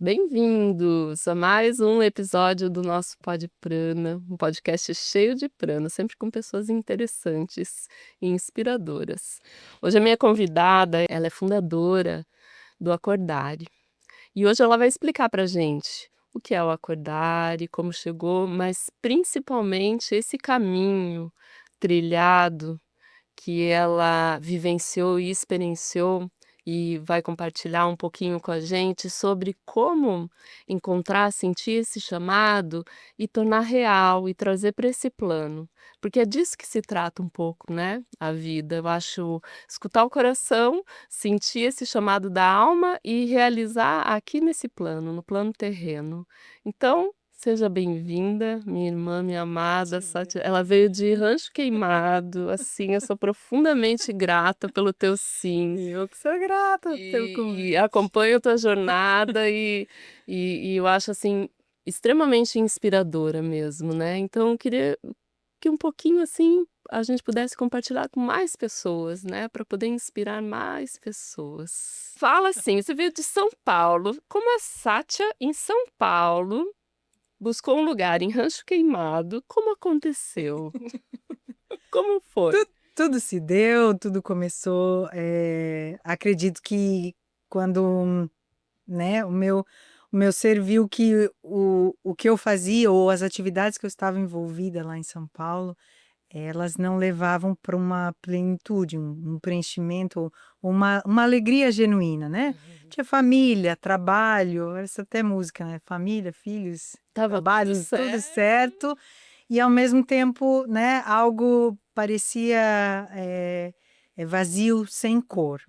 Bem-vindos a mais um episódio do nosso Pod Prana, um podcast cheio de prana, sempre com pessoas interessantes e inspiradoras. Hoje a minha convidada, ela é fundadora do Acordare, e hoje ela vai explicar pra gente o que é o Acordare, como chegou, mas principalmente esse caminho trilhado que ela vivenciou e experienciou e vai compartilhar um pouquinho com a gente sobre como encontrar, sentir esse chamado e tornar real e trazer para esse plano, porque é disso que se trata um pouco, né, a vida. Eu acho escutar o coração, sentir esse chamado da alma e realizar aqui nesse plano, no plano terreno. Então, seja bem-vinda, minha irmã, minha amada Sátia. Ela veio de Rancho Queimado, assim, eu sou profundamente grata pelo teu sim. Eu que sou grata pelo E convite. acompanho a tua jornada e eu acho, assim, extremamente inspiradora mesmo, né. Então eu queria que um pouquinho, assim, a gente pudesse compartilhar com mais pessoas, né, para poder inspirar mais pessoas. Fala assim, você veio de São Paulo, como a Sátia em São Paulo buscou um lugar em Rancho Queimado, como aconteceu? Como foi? Tudo se deu, tudo começou. Acredito que quando, né, o meu ser viu que o que eu fazia ou as atividades que eu estava envolvida lá em São Paulo, elas não levavam para uma plenitude, um preenchimento, uma alegria genuína, né? Tinha família, trabalho, essa até música, né? Família, filhos, Estava tudo trabalho, tudo certo? certo. E ao mesmo tempo, né, algo parecia vazio, sem cor.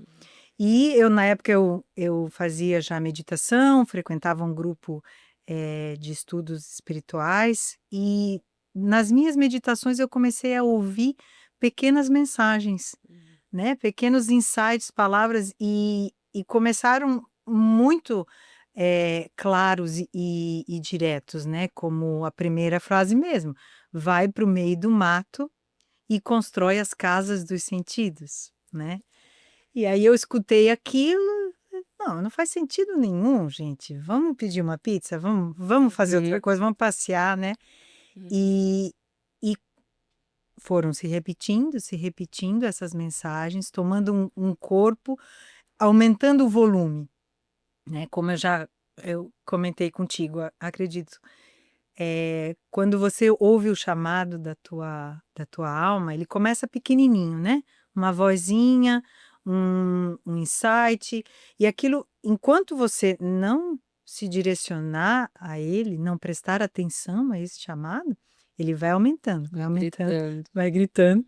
E eu, na época, eu fazia já meditação, frequentava um grupo de estudos espirituais, e nas minhas meditações eu comecei a ouvir pequenas mensagens, né, pequenos insights, palavras, e começaram muito claros e diretos, né, como a primeira frase mesmo, vai para o meio do mato e constrói as casas dos sentidos, né? E aí eu escutei aquilo, não faz sentido nenhum, gente. Vamos pedir uma pizza, vamos fazer outra Uhum, coisa, vamos passear, né? uhum. E, e foram se repetindo essas mensagens, tomando um corpo, aumentando o volume, né? Como eu comentei contigo, acredito. Quando você ouve o chamado da tua alma, ele começa pequenininho, né? Uma vozinha, um insight, e aquilo, enquanto você não se direcionar a ele, não prestar atenção a esse chamado, ele Gritando.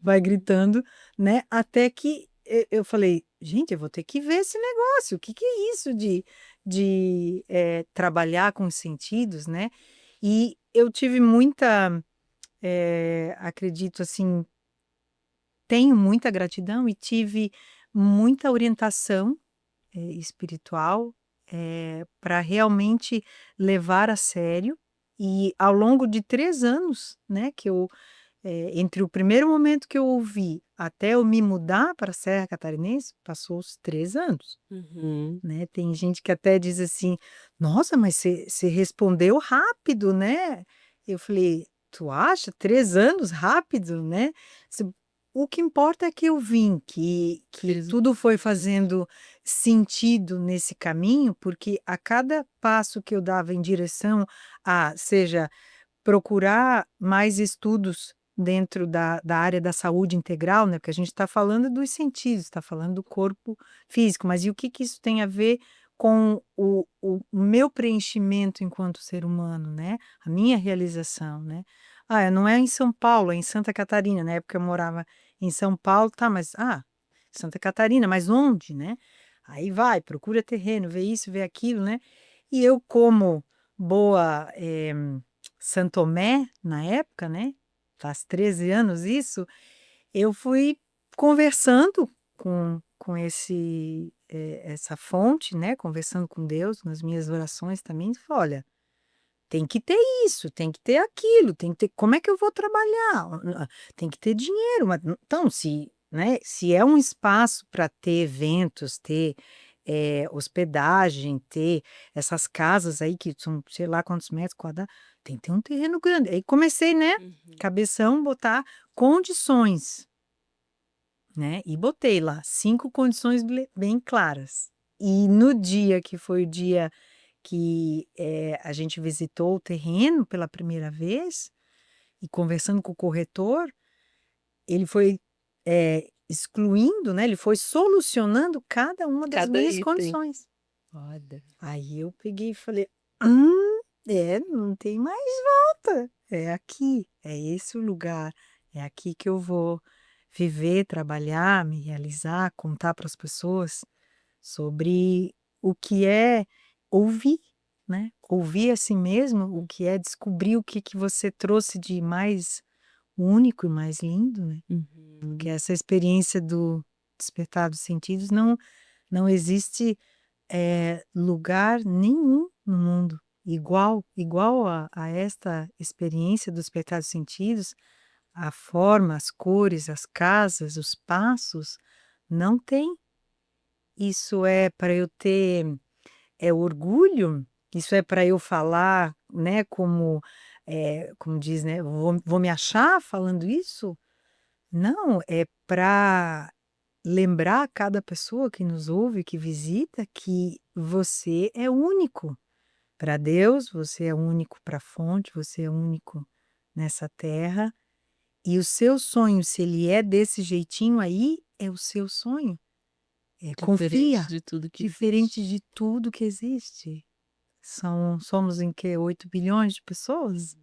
vai gritando, né? Até que eu falei, gente, eu vou ter que ver esse negócio, o que que é isso de trabalhar com os sentidos, né? E eu tive muita, acredito assim, tenho muita gratidão e tive muita orientação, espiritual, para realmente levar a sério. E ao longo de 3 anos, né, que entre o primeiro momento que eu ouvi até eu me mudar para a Serra Catarinense, passou os 3 anos, Uhum. né. Tem gente que até diz assim: "Nossa, mas você respondeu rápido, né?" Eu falei: "Tu acha? 3 anos rápido, né?" Se O que importa é que eu vim, que Fiz tudo foi fazendo sentido nesse caminho, porque a cada passo que eu dava em direção a seja procurar mais estudos dentro da área da saúde integral, né, porque a gente está falando dos sentidos, está falando do corpo físico, mas e o que que isso tem a ver com o meu preenchimento enquanto ser humano, né, a minha realização, né. Ah, não é em São Paulo, é em Santa Catarina, na época eu morava em São Paulo, tá, mas, Santa Catarina, mas onde, né? Aí vai, procura terreno, vê isso, vê aquilo, né. E eu como boa, Santomé, na época, né, faz 13 anos isso, eu fui conversando com essa fonte, né, conversando com Deus nas minhas orações também, falei: "Olha, tem que ter isso, tem que ter aquilo, tem que ter como é que eu vou trabalhar? Tem que ter dinheiro, mas então se, né, se é um espaço para ter eventos, ter, hospedagem, ter essas casas aí que são sei lá quantos metros quadrados, tem que ter um terreno grande. Aí comecei, né, cabeção, botar condições, né, e botei lá 5 condições bem claras. E no dia que foi o dia que, a gente visitou o terreno pela primeira vez, e conversando com o corretor, ele foi, excluindo, né, ele foi solucionando cada uma das Cada minhas item. condições. Olha. Aí eu peguei e falei: não tem mais volta, é aqui, é esse o lugar, é aqui que eu vou viver, trabalhar, me realizar, contar para as pessoas sobre o que é ouvir, né, ouvir a si mesmo, o que é descobrir o que que você trouxe de mais único e mais lindo, né, porque essa experiência do despertar dos sentidos não existe, lugar nenhum no mundo igual a esta experiência dos despertar dos sentidos, a forma, as cores, as casas, os passos, não tem. Isso é para eu ter, orgulho? Isso é para eu falar, né, como diz, né, vou me achar falando isso? Não, é para lembrar cada pessoa que nos ouve, que visita, que você é único. Para Deus, você é único para a fonte, você é único nessa terra. E o seu sonho, se ele é desse jeitinho aí, é o seu sonho. Diferente Confia, de tudo que diferente existe. de tudo que existe. Somos em que 8 bilhões de pessoas?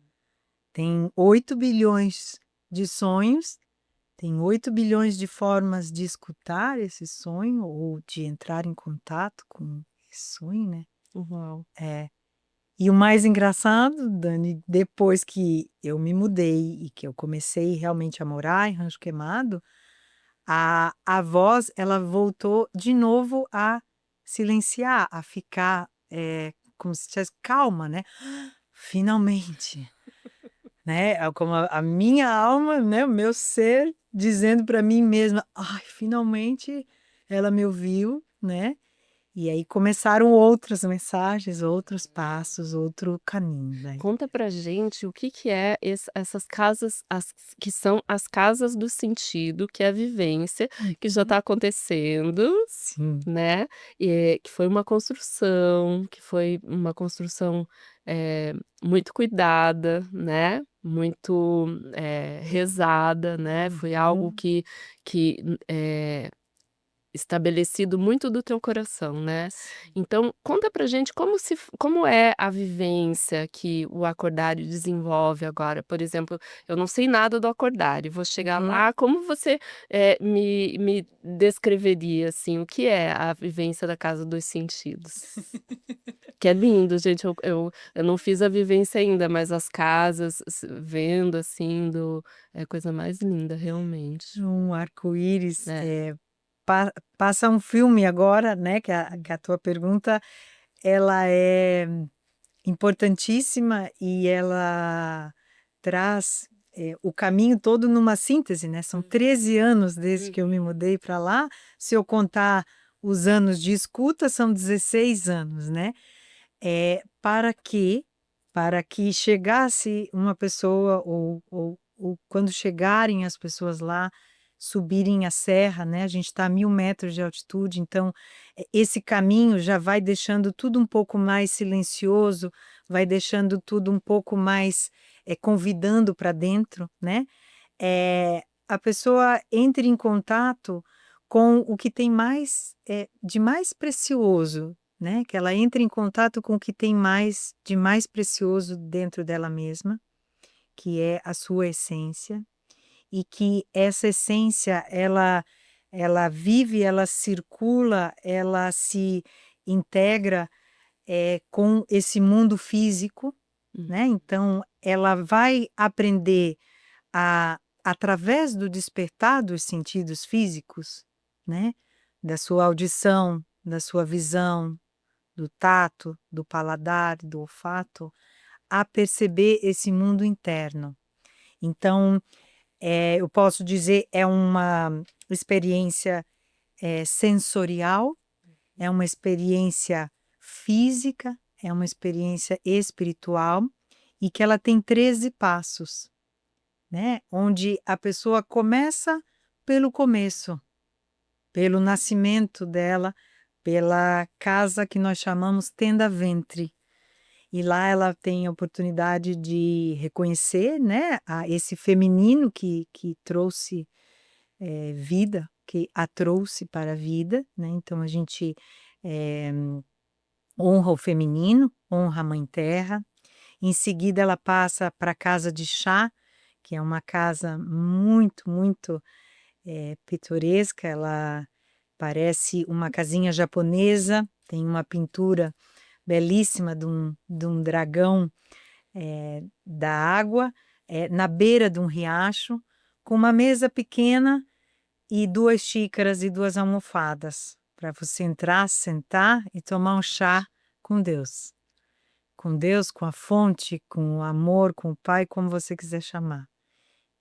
Tem 8 bilhões de sonhos, tem 8 bilhões de formas de escutar esse sonho ou de entrar em contato com esse sonho, né? Uau. É. E o mais engraçado, Dani, depois que eu me mudei e que eu comecei realmente a morar em Rancho Queimado, a voz, ela voltou de novo a silenciar, a ficar, como se tivesse calma, né. Finalmente, né, como a minha alma, né, o meu ser dizendo para mim mesma: "Ai, finalmente ela me ouviu", né. E aí começaram outras mensagens, outros passos, outro caminho, né. Conta pra gente o que que é essas casas, que são as casas do sentido, que é a vivência que já Uhum. está acontecendo, Sim. né, que foi uma construção, muito cuidada, né, muito, rezada, né, foi algo Uhum. que estabelecido muito do teu coração, né. Então conta pra gente como é a vivência que o Acordário desenvolve agora, por exemplo, eu não sei nada do Acordário, vou chegar Uhum. lá, como você, me descreveria, assim, o que é a vivência da Casa dos Sentidos? Que é lindo, gente, eu não fiz a vivência ainda, mas as casas, vendo, assim, é a coisa mais linda, realmente. Um arco-íris, É. passa um filme agora, né, que a tua pergunta, ela é importantíssima e ela traz, o caminho todo numa síntese, né, são 13 anos desde que eu me Uhum. mudei para lá, se eu contar os anos de escuta são 16 anos, né. Para que chegasse uma pessoa ou quando chegarem as pessoas lá, subirem a serra, né, a gente está a 1000 metros de altitude, então, esse caminho já vai deixando tudo um pouco mais silencioso, vai deixando tudo um pouco mais, convidando para dentro, né. A pessoa entra em contato com o que tem mais, de mais precioso, né, que ela entra em contato com o que tem mais de mais precioso dentro dela mesma, que é a sua essência, e que essa essência ela vive, ela circula, ela se integra, com esse mundo físico, Hum. né, então ela vai aprender a através do despertar dos sentidos físicos, né, da sua audição, da sua visão, do tato, do paladar, do olfato, a perceber esse mundo interno. Então, eu posso dizer, é uma experiência, sensorial, é uma experiência física, é uma experiência espiritual e que ela tem 13 passos, né? Onde a pessoa começa pelo começo, pelo nascimento dela, pela casa que nós chamamos tenda-ventre. E lá ela tem a oportunidade de reconhecer, né, esse feminino que trouxe vida, que a trouxe para a vida, né? Então a gente eh, honra o feminino, honra a Mãe Terra. Em seguida ela passa para a casa de chá, que é uma casa muito, muito pitoresca. Ela parece uma casinha japonesa, tem uma pintura belíssima de um dragão da água, na beira de um riacho, com uma mesa pequena e 2 xícaras e 2 almofadas, para você entrar, sentar e tomar um chá com Deus. Com Deus, com a fonte, com o amor, com o Pai, como você quiser chamar.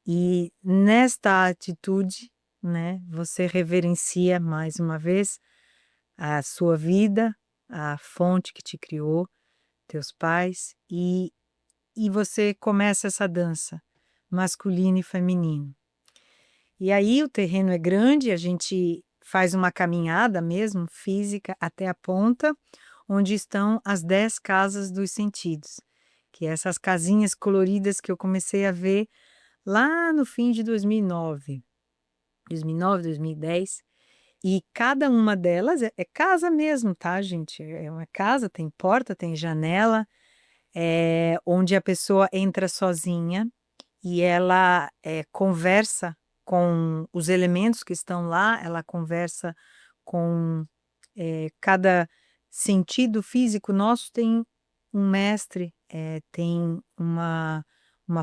E nesta atitude, né, você reverencia mais uma vez a sua vida, a fonte que te criou, teus pais, e você começa essa dança masculino e feminino. E aí o terreno é grande, a gente faz uma caminhada mesmo, física, até a ponta, onde estão as 10 casas dos sentidos, que é essas casinhas coloridas que eu comecei a ver lá no fim de 2009, 2010, e cada uma delas é casa mesmo, tá, gente? É uma casa, tem porta, tem janela, onde a pessoa entra sozinha e ela conversa com os elementos que estão lá, ela conversa com cada sentido físico nosso tem um mestre, tem uma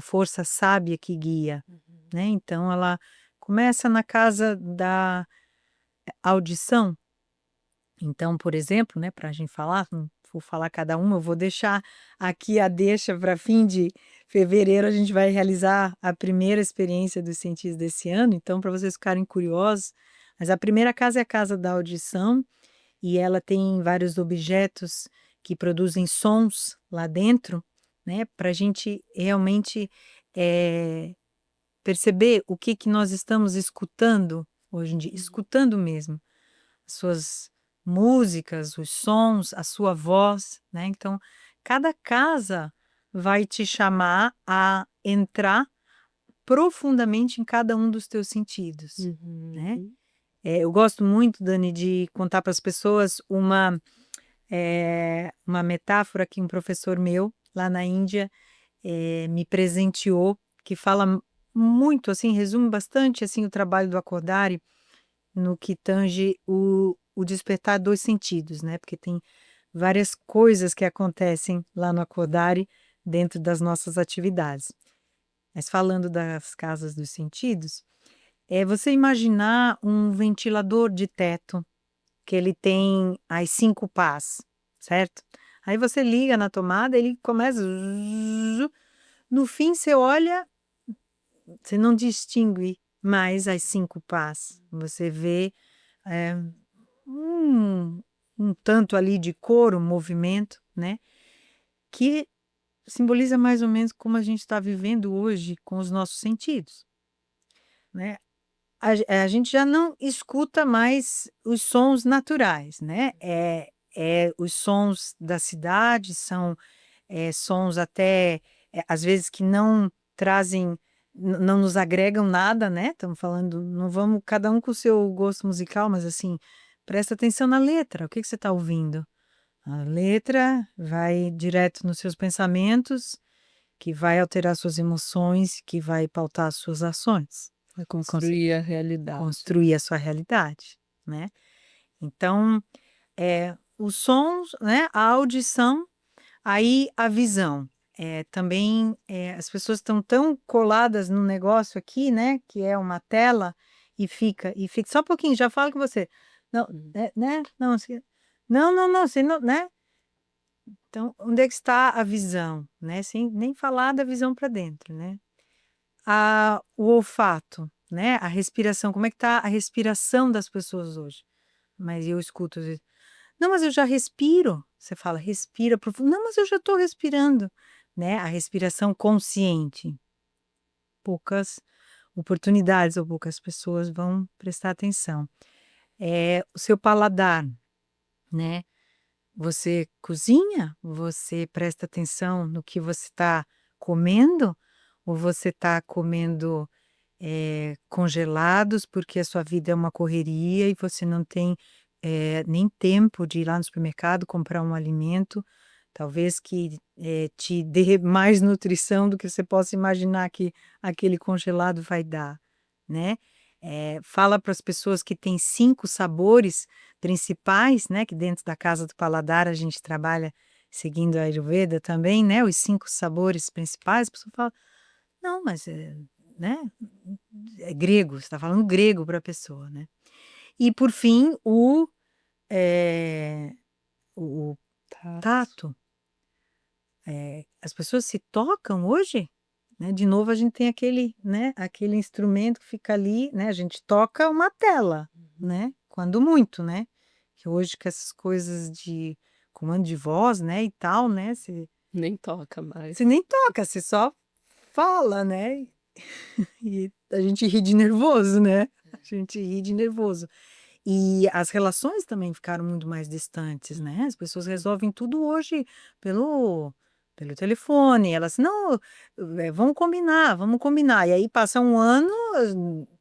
força sábia que guia, né? Então ela começa na casa da audição. Então, por exemplo, né, para a gente falar, não vou falar cada uma, eu vou deixar aqui a deixa para fim de fevereiro, a gente vai realizar a primeira experiência dos sentidos desse ano, então, para vocês ficarem curiosos, mas a primeira casa é a casa da audição, e ela tem vários objetos que produzem sons lá dentro, né, para a gente realmente perceber o que nós estamos escutando hoje em dia, escutando mesmo as suas músicas, os sons, a sua voz, né? Então, cada casa vai te chamar a entrar profundamente em cada um dos teus sentidos, né? Uhum. Eu gosto muito, Dani, de contar para as pessoas uma metáfora que um professor meu lá na Índia me presenteou, que fala muito, assim, resume bastante assim o trabalho do Akordari no que tange o despertar dos sentidos, né? Porque tem várias coisas que acontecem lá no Akordari dentro das nossas atividades. Mas falando das casas dos sentidos, é você imaginar um ventilador de teto que ele tem as 5 pás, certo? Aí você liga na tomada, ele começa. No fim, você olha, você não distingue mais as 5 pás. Você vê é, um, um tanto ali de cor, um movimento, né? Que simboliza mais ou menos como a gente está vivendo hoje com os nossos sentidos, né? A gente já não escuta mais os sons naturais, né? Os sons da cidade são sons até, às vezes, que não trazem, não nos agregam nada, né? Estamos falando, não vamos, cada um com o seu gosto musical, mas assim, presta atenção na letra, o que que você está ouvindo? A letra vai direto nos seus pensamentos, que vai alterar suas emoções, que vai pautar as suas ações. Vai construir a realidade. Construir a sua realidade, né? Então, os sons, né? A audição, aí a visão. Também as pessoas estão tão coladas no negócio aqui, né? Que é uma tela e fica só um pouquinho. Já falo com você. Não, né? Não, não, você não, né? Então, onde é que está a visão, né? Sem nem falar da visão para dentro, né? O olfato, né? A respiração, como é que está a respiração das pessoas hoje? Mas eu escuto às vezes, Não, mas eu já respiro. Você fala: "Respira profundo". Não, mas eu já estou respirando, né, a respiração consciente. Poucas oportunidades ou poucas pessoas vão prestar atenção. O seu paladar, né, você cozinha? Você presta atenção no que você está comendo? Ou você está comendo, congelados, porque a sua vida é uma correria e você não tem, nem tempo de ir lá no supermercado comprar um alimento, talvez que, te dê mais nutrição do que você possa imaginar que aquele congelado vai dar, né. Fala para as pessoas que tem 5 sabores principais, né, que dentro da Casa do Paladar a gente trabalha seguindo a Ayurveda também, né, os 5 sabores principais, a pessoa fala: "Não, mas né, é grego, você está falando grego para a pessoa, né". E por fim eh, o Tato. tato, as pessoas se tocam hoje? Né, de novo a gente tem aquele, né, aquele instrumento que fica ali, né, a gente toca uma tela, Uhum. né, quando muito, né, que hoje com essas coisas de comando de voz, né, e tal, né, Nem toca mais. você nem toca, você só fala, né. E a gente ri de nervoso, né, a gente ri de nervoso. E as relações também ficaram muito mais distantes, né, as pessoas resolvem tudo hoje pelo telefone, elas: "Não, vamos combinar", e aí passa um ano,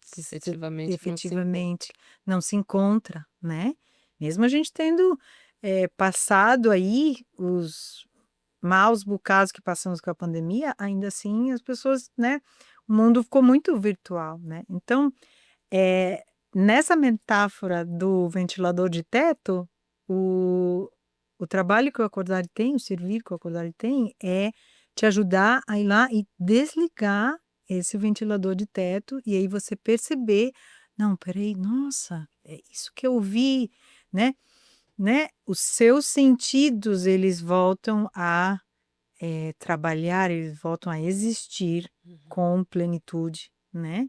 se Efetivamente não se encontra. efetivamente não se encontra, né. Mesmo a gente tendo, passado aí os maus bocados que passamos com a pandemia, ainda assim as pessoas, né, o mundo ficou muito virtual, né. Então, nessa metáfora do ventilador de teto, o o trabalho que o Acordare tem, o servir que o Acordare tem, é te ajudar a ir lá e desligar esse ventilador de teto, e aí você perceber: "Não, espera aí, nossa, é isso que eu ouvi", né, os seus sentidos eles voltam a trabalhar, eles voltam a existir Uhum. com plenitude, né,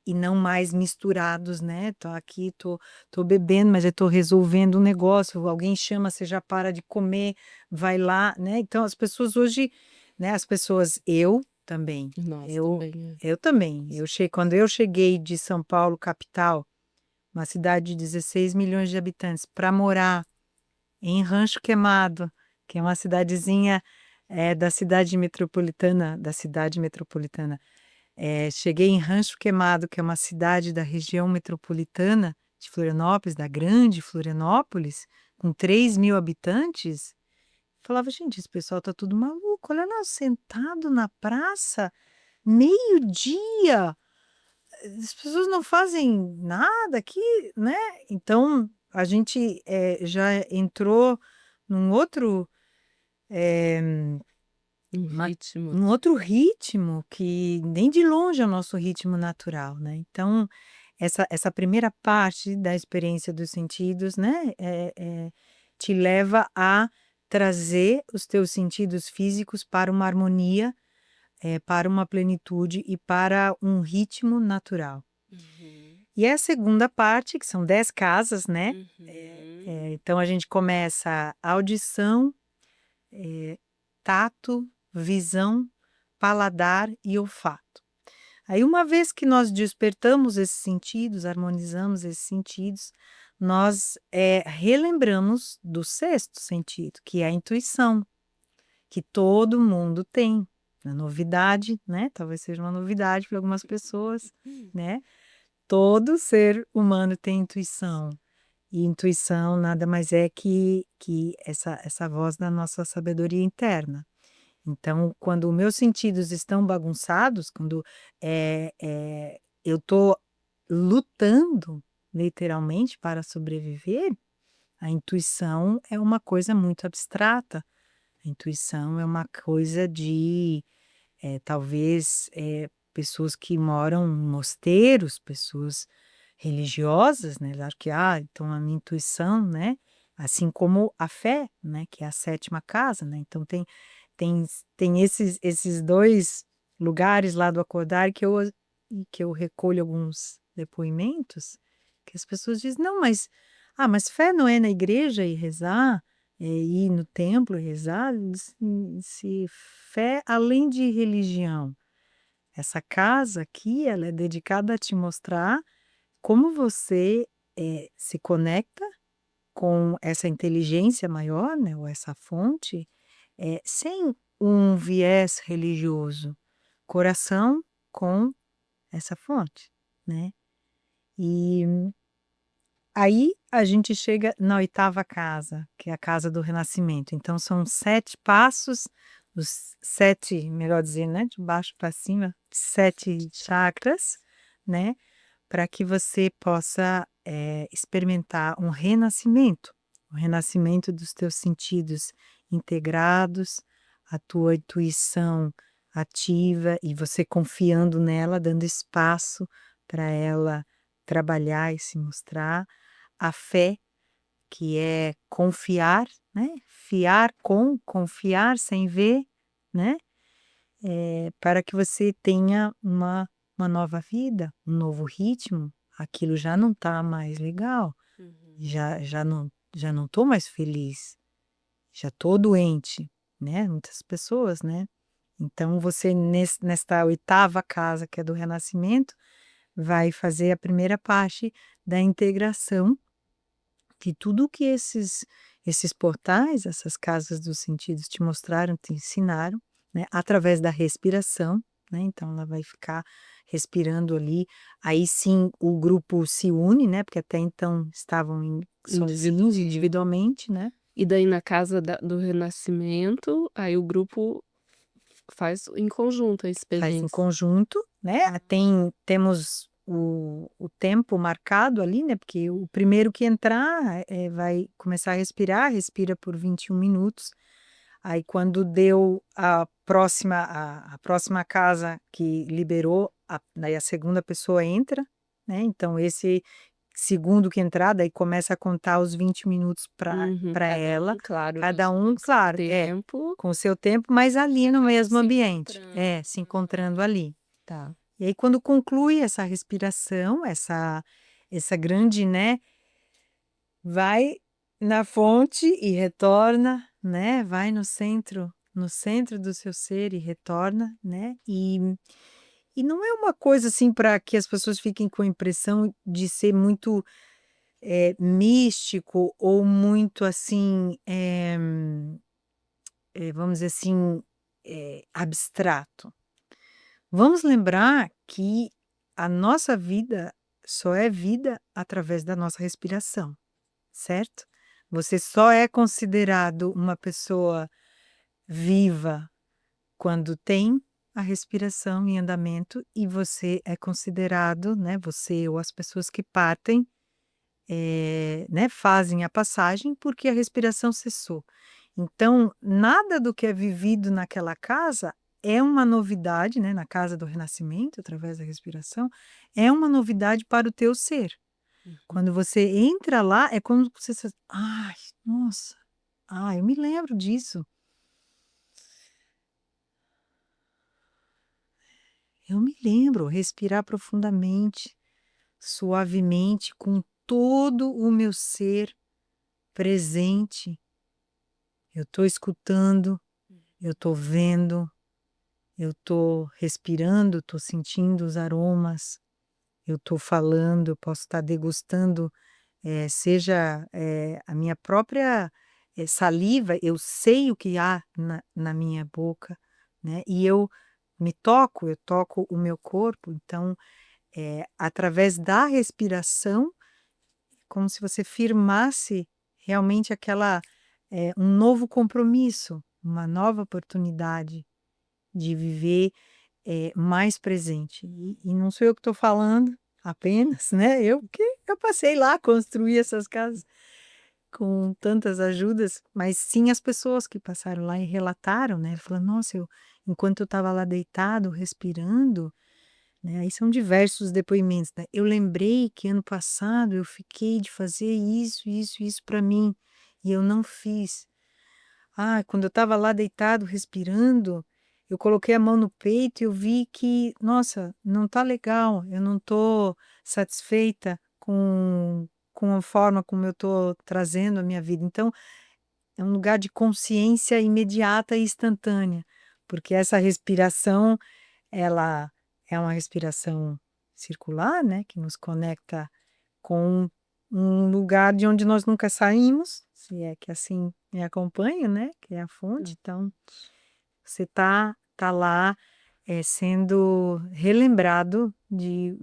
e não mais misturados, né, tô aqui, tô bebendo, mas eu tô resolvendo um negócio, alguém chama, você já para de comer, vai lá, né, então as pessoas hoje, né, as pessoas eu também, Nós eu também, é. eu também, quando eu cheguei de São Paulo capital, uma cidade de 16 milhões de habitantes, para morar em Rancho Queimado, que é uma cidadezinha, da cidade metropolitana. Cheguei em Rancho Queimado, que é uma cidade da região metropolitana de Florianópolis, da grande Florianópolis, com 3.000 habitantes, falava: "Gente, esse pessoal tá tudo maluco, olha lá, sentado na praça, meio-dia, as pessoas não fazem nada aqui", né. Então, a gente, já entrou num outro, eh, Um uma ritmo. num outro ritmo que nem de longe é o nosso ritmo natural, né. Então, essa primeira parte da experiência dos sentidos, né, te leva a trazer os teus sentidos físicos para uma harmonia, para uma plenitude e para um ritmo natural. Uhum. E a segunda parte, que são 10 casas, né, Uhum. então a gente começa audição, eh, tato, visão, paladar e olfato. Aí uma vez que nós despertamos esses sentidos, harmonizamos esses sentidos, nós, relembramos do sexto sentido, que é a intuição, que todo mundo tem. É novidade, né, talvez seja uma novidade para algumas pessoas, né. Todo ser humano tem intuição, e intuição nada mais é que essa voz da nossa sabedoria interna. Então, quando meus sentidos estão bagunçados, quando, eu estou lutando, literalmente, para sobreviver, a intuição é uma coisa muito abstrata. A intuição é uma coisa de, talvez, pessoas que moram em mosteiros, pessoas religiosas, né, elas acham que, então a minha intuição, né, assim como a fé, né, que é a sétima casa, né, então tem tem esses 2 lugares lá do acordar que eu recolho alguns depoimentos, que as pessoas dizem: "Não, mas Ah, mas fé não é na igreja e rezar, ir no templo e rezar? Se fé além de religião. Essa casa aqui, ela é dedicada a te mostrar como você, se conecta com essa inteligência maior, né, ou essa fonte, sem um viés religioso. Coração com essa fonte, né. E aí a gente chega na oitava casa, que é a casa do renascimento. Então são 7 passos, os 7, melhor dizer, né, de baixo para cima, 7 chakras, né, para que você possa, experimentar um renascimento dos teus sentidos integrados, a tua intuição ativa e você confiando nela, dando espaço para ela trabalhar e se mostrar. A fé, que é confiar, né, fiar com, confiar sem ver, né, para que você tenha uma nova vida, um novo ritmo, aquilo já não está mais legal, Uhum. já não estou mais feliz, já estou doente, né, muitas pessoas, né. Então você nesta oitava casa, que é do renascimento, vai fazer a primeira parte da integração de tudo que esses portais, essas casas dos sentidos te mostraram, te ensinaram, né, através da respiração, né, então ela vai ficar respirando ali, aí sim o grupo se une, né, porque até então estavam sozinhos, Individual. individualmente, né. E daí na casa do renascimento, aí o grupo faz em conjunto a Faz em experiência. conjunto, né, temos o tempo marcado ali, né, porque o primeiro que entrar, vai começar a respirar, respira por 21 minutos, aí quando deu a próxima casa que liberou, daí a segunda pessoa entra, né, então esse segundo que entrar, daí começa a contar os 20 minutos Uhum, para cada ela, um, claro, cada um, com seu claro, tempo, com o seu tempo, mas ali no mesmo se ambiente. encontrando. É, se encontrando ali. Tá. E aí quando conclui essa respiração, essa grande, né, vai na fonte e retorna, né, vai no centro do seu ser e retorna, né, e não é uma coisa, assim, para que as pessoas fiquem com a impressão de ser muito, místico ou muito, assim, vamos dizer assim, abstrato. Vamos lembrar que a nossa vida só é vida através da nossa respiração, certo? Você só é considerado uma pessoa viva quando tem a respiração em andamento e você é considerado, né, você ou as pessoas que partem, né, fazem a passagem porque a respiração cessou. Então, nada do que é vivido naquela casa é uma novidade, né, na casa do renascimento, através da respiração, é uma novidade para o teu ser. Uhum. Quando você entra lá, é como se você: "Ai, nossa, eu me lembro disso, eu me lembro", respirar profundamente, suavemente, com todo o meu ser presente. Eu estou escutando, eu estou vendo, eu estou respirando, estou sentindo os aromas, eu estou falando, eu posso estar degustando, seja, a minha própria, saliva, eu sei o que há na minha boca, né, e eu me toco, eu toco o meu corpo, então, através da respiração, como se você firmasse realmente um novo compromisso, uma nova oportunidade de viver, mais presente. E não sou eu que estou falando apenas, né, eu passei lá, construí essas casas com tantas ajudas, mas sim as pessoas que passaram lá e relataram, né, falando: "Nossa, enquanto eu estava lá deitado, respirando", né, aí são diversos depoimentos, né, "Eu lembrei que ano passado eu fiquei de fazer isso, isso, isso para mim, e eu não fiz. Ah, quando eu estava lá deitado respirando, eu coloquei a mão no peito e eu vi que, nossa, não tá legal, eu não tô satisfeita com a forma como eu estou trazendo a minha vida. Então, é um lugar de consciência imediata e instantânea, porque essa respiração, ela é uma respiração circular, né, que nos conecta com um lugar de onde nós nunca saímos, se é que assim me acompanha, né, que é a fonte. Então, você tá lá, sendo relembrado de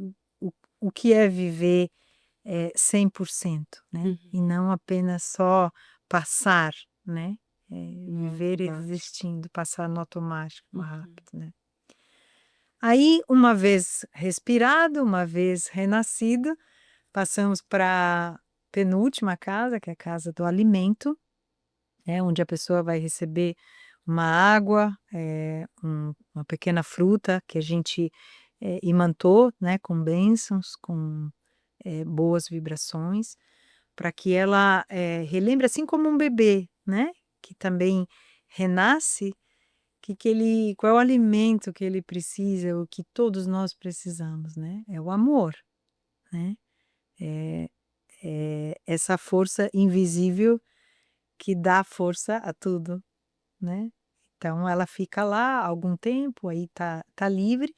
o que é viver, 100%, né, e não apenas só passar, né, No viver automático. existindo, passar no automático rápido, né. Aí, uma vez respirado, uma vez renascido, passamos pra penúltima casa, que é a casa do alimento, né, onde a pessoa vai receber uma água, uma pequena fruta que a gente, imantou, né, com bênçãos, com, boas vibrações, para que ela, relembre, assim como um bebê, né, que também renasce, que ele qual é o alimento que ele precisa, o que todos nós precisamos, né, é o amor, né, essa força invisível que dá força a tudo, né. Então ela fica lá algum tempo, aí tá livre,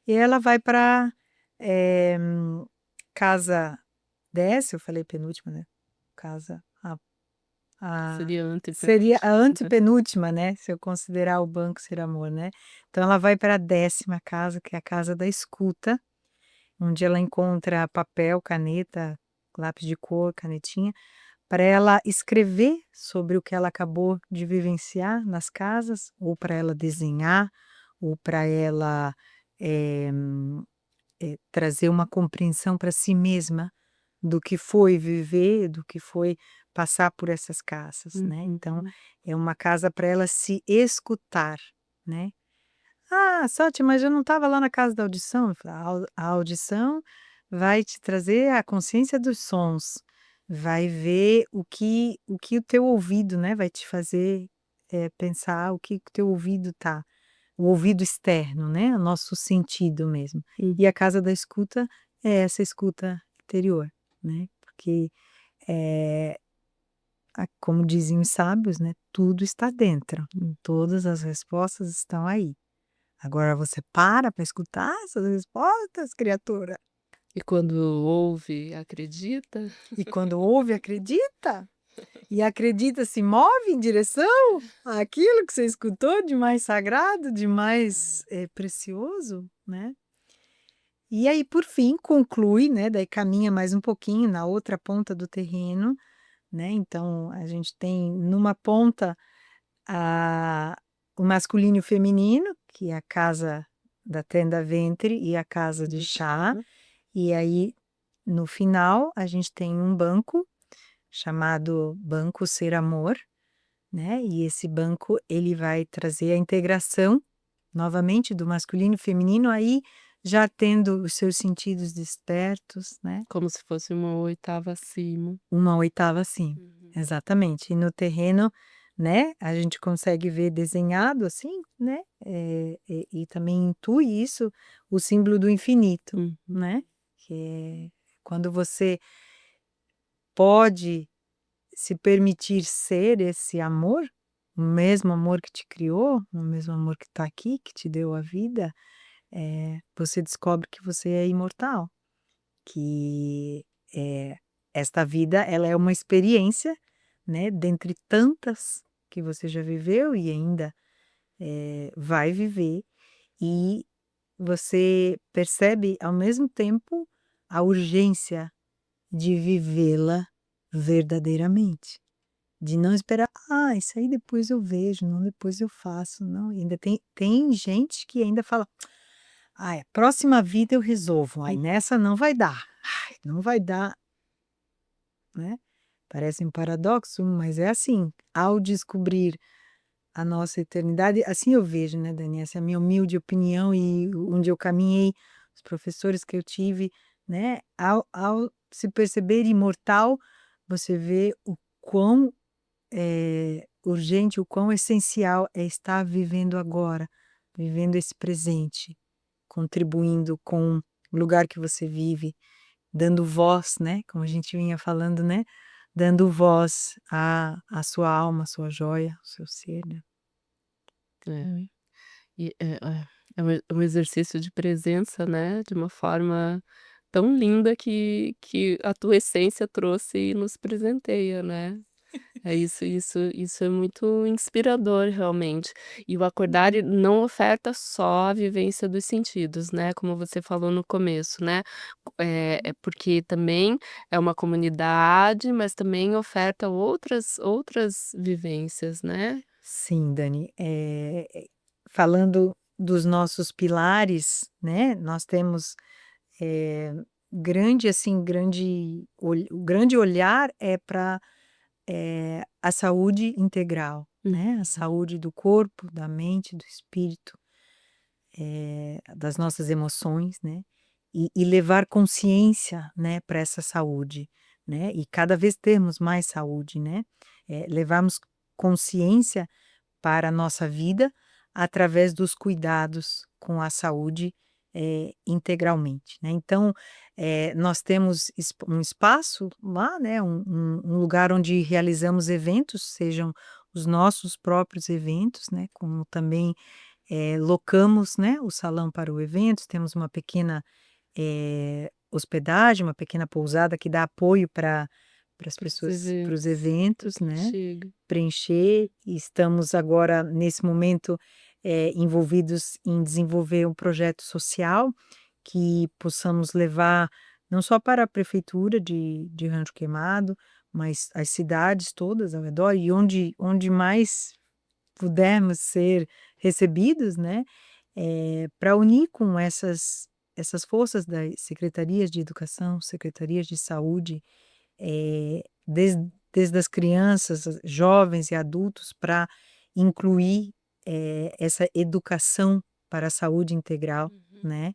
e ela vai pra, casa eu falei penúltima, né, casa a Seria seria a antepenúltimo. antepenúltima, né, se eu considerar o banco ser amor, né. Então ela vai para a 10ª casa, que é a casa da escuta, onde ela encontra papel, caneta, lápis de cor, canetinha, para ela escrever sobre o que ela acabou de vivenciar nas casas, ou para ela desenhar, ou para ela, eh trazer uma compreensão para si mesma do que foi viver, do que foi passar por essas casas, né. Então, Uhum. é uma casa para ela se escutar, né. "Ah, Sátia, mas eu não estava lá na casa da audição". Eu falei: A audição vai te trazer a consciência dos sons, vai ver o que o teu ouvido, né, vai te fazer, pensar o que o teu ouvido tá o ouvido externo, né, o nosso sentido mesmo. Hum. E a casa da escuta é essa escuta interior, né, porque, como dizem os sábios, né, tudo está dentro, todas as respostas estão aí. Agora você para escutar essas respostas, criatura, E quando ouve, acredita? e quando ouve, acredita, e acredita, se move em direção àquilo que você escutou de mais sagrado, de mais, precioso, né. E aí, por fim, conclui, né, daí caminha mais um pouquinho na outra ponta do terreno, né, então a gente tem numa ponta a o masculino e o feminino, que é a casa da tenda ventre e a casa de Do chá, chá. e aí no final a gente tem um banco chamado Banco Ser Amor, né, e esse banco ele vai trazer a integração novamente do masculino e feminino, aí já tendo os seus sentidos despertos, né, Como se fosse uma oitava acima. uma oitava acima, Uhum. exatamente. E no terreno, né, a gente consegue ver desenhado assim, né, e também intui isso, o símbolo do infinito, Uhum. né, que é quando você pode se permitir ser esse amor, o mesmo amor que te criou, o mesmo amor que está aqui, que te deu a vida, você descobre que você é imortal, que, esta vida ela é uma experiência, né, dentre tantas que você já viveu e ainda, vai viver, e você percebe ao mesmo tempo a urgência de vivê-la verdadeiramente. De não esperar: "Ah, isso aí depois eu vejo, não, depois eu faço", não, ainda tem gente que ainda fala: "Ai, a próxima vida eu resolvo, ai, Hum. nessa não vai dar, ai, não vai dar", né. Parece um paradoxo, mas é assim, ao descobrir a nossa eternidade assim eu vejo, né, Dani, essa é a minha humilde opinião e onde eu caminhei, os professores que eu tive, né, ao se perceber imortal, você vê o quão urgente, o quão essencial é estar vivendo agora, vivendo esse presente, contribuindo com o lugar que você vive, dando voz, né, como a gente vinha falando, né, dando voz à sua alma, à sua joia, ao seu ser, né. É. E é um exercício de presença, né, de uma forma tão linda que a tua essência trouxe e nos presenteia, né. É isso é muito inspirador realmente. E o acordar ele não oferta só a vivência dos sentidos, né, como você falou no começo, né. É porque também é uma comunidade, mas também oferta outras vivências, né. Sim, Dani, falando dos nossos pilares, né, nós temos, eh, grande, assim, o grande olhar é para a saúde integral, né, a Uhum. saúde do corpo, da mente, do espírito, das nossas emoções, né, e levar consciência, né, para essa saúde, né, e cada vez termos mais saúde, né, levarmos consciência para a nossa vida, através dos cuidados com a saúde, integralmente, né. Então, nós temos um espaço lá, né, um lugar onde realizamos eventos, sejam os nossos próprios eventos, né, como também, locamos, né, o salão para o evento, temos uma pequena, hospedagem, uma pequena pousada que dá apoio para as Para os pessoas, para os eventos. eventos, Que né, chega. preencher, e estamos agora nesse momento, envolvidos em desenvolver um projeto social, que possamos levar não só para a prefeitura de Rancho Queimado, mas as cidades todas ao redor e onde mais pudermos ser recebidos, né, pra unir com essas forças das secretarias de educação, secretarias de saúde, desde as crianças, jovens e adultos, para incluir, essa educação para a saúde integral, Uhum. né,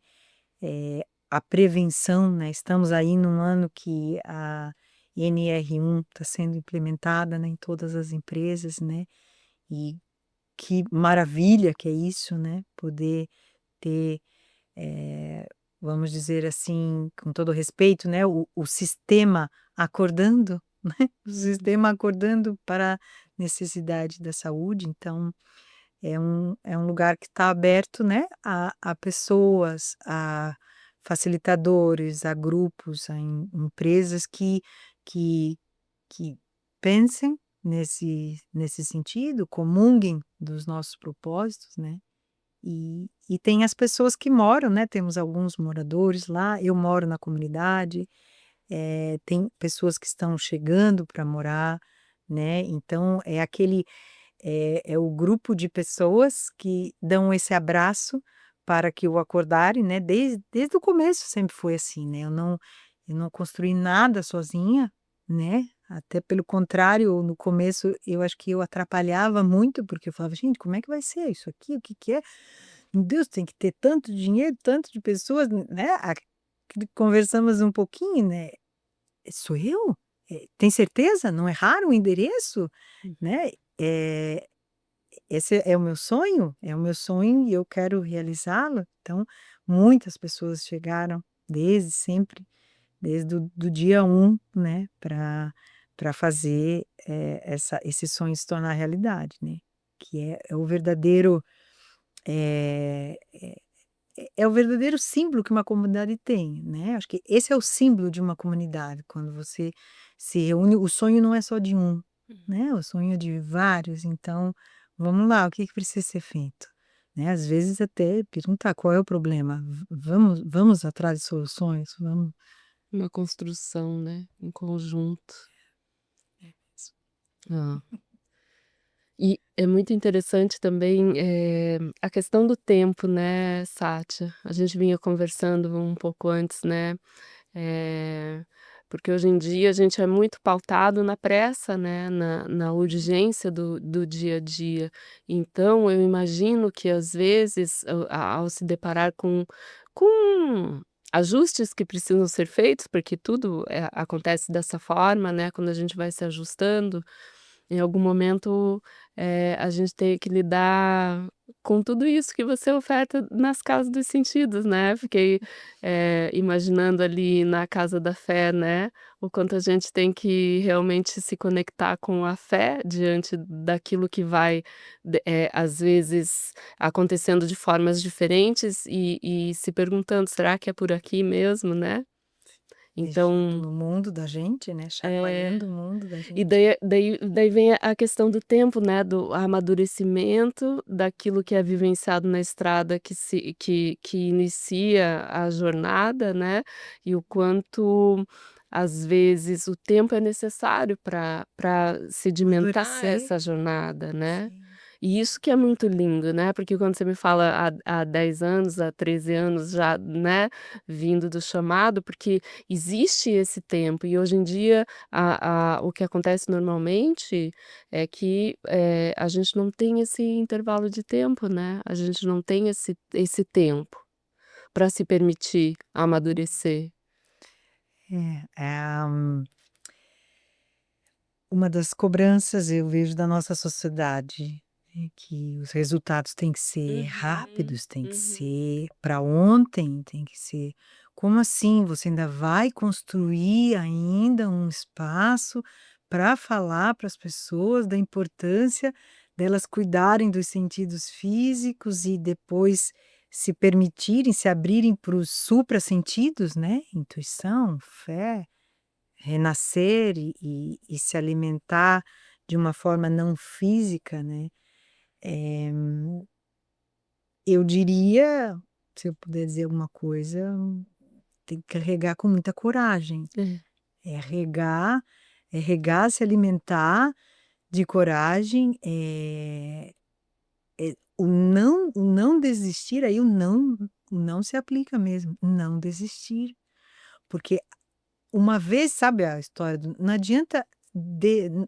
a prevenção, né, estamos aí num ano que a NR1 está sendo implementada, né, em todas as empresas, né, e que maravilha que é isso, né, poder ter, eh, vamos dizer assim, com todo respeito, né, o sistema acordando, né, o sistema acordando para a necessidade da saúde, então é um lugar que está aberto, né, a pessoas, a facilitadores, a grupos, a empresas que que pensem nesse sentido, comunguem dos nossos propósitos, né. E tem as pessoas que moram, né, temos alguns moradores lá, eu moro na comunidade, tem pessoas que estão chegando para morar, né, então é o grupo de pessoas que dão esse abraço para que o acordarem, né, desde o começo sempre foi assim, né, eu não construí nada sozinha, né, até pelo contrário, no começo eu acho que eu atrapalhava muito, porque eu falava: "Gente, como é que vai ser isso aqui? O que que é? Meu Deus, tem que ter tanto dinheiro, tanto de pessoas", né, conversamos um pouquinho, né, "Sou eu? Tem certeza? Não é raro o endereço?", Hum. né, esse é o meu sonho e eu quero realizá-lo, então muitas pessoas chegaram desde sempre, desde o do dia um, né, para fazer, esse sonho se tornar realidade, né, que é o verdadeiro, eh é o verdadeiro símbolo que uma comunidade tem, né, acho que esse é o símbolo de uma comunidade, quando você se reúne, o sonho não é só de um, Uhum. né, o sonho é de vários, então, vamos lá, o que que precisa ser feito? Né, às vezes até perguntar: "Qual é o problema? Vamos atrás de soluções, vamos". Uma construção, né, em conjunto. É isso. Hã. E é muito interessante também, a questão do tempo, né, Sátia. A gente vinha conversando um pouco antes, né, eh, porque hoje em dia a gente é muito pautado na pressa, né, na urgência do dia a dia. Então eu imagino que às vezes, ao se deparar com ajustes que precisam ser feitos, porque tudo, acontece dessa forma, né, quando a gente vai se ajustando, em algum momento, a gente tem que lidar com tudo isso que você oferta nas casas dos sentidos, né. Fiquei, imaginando ali na casa da fé, né, o quanto a gente tem que realmente se conectar com a fé diante daquilo que vai, às vezes, acontecendo de formas diferentes e se perguntando: "Será que é por aqui mesmo?", né. Mexendo Então no mundo da gente, né, é. chacoalhando o mundo da E gente. daí vem a questão do tempo, né, do amadurecimento daquilo que é vivenciado na estrada que inicia a jornada, né, e o quanto, às vezes, o tempo é necessário para sedimentar Amadurecer. essa jornada, né. Sim. E isso que é muito lindo, né, porque quando você me fala há 10 anos, há 13 anos já, né, vindo do chamado, porque existe esse tempo e hoje em dia o que acontece normalmente é que, a gente não tem esse intervalo de tempo, né, a gente não tem esse tempo para se permitir amadurecer. É, uma das cobranças eu vejo da nossa sociedade, é que os resultados têm que ser Uhum, rápidos, têm que uhum. ser para ontem, tem que ser como assim? Você ainda vai construir ainda um espaço para falar para as pessoas da importância delas cuidarem dos sentidos físicos e depois se permitirem, se abrirem para os suprassentidos, né, intuição, fé. Renascer e se alimentar de uma forma não física, né, eh, eu diria, se eu puder dizer alguma coisa, tem que carregar com muita coragem. É. É regar é regar, se alimentar de coragem, o não desistir, aí o não se aplica mesmo, não desistir, porque uma vez sabe a história do não adianta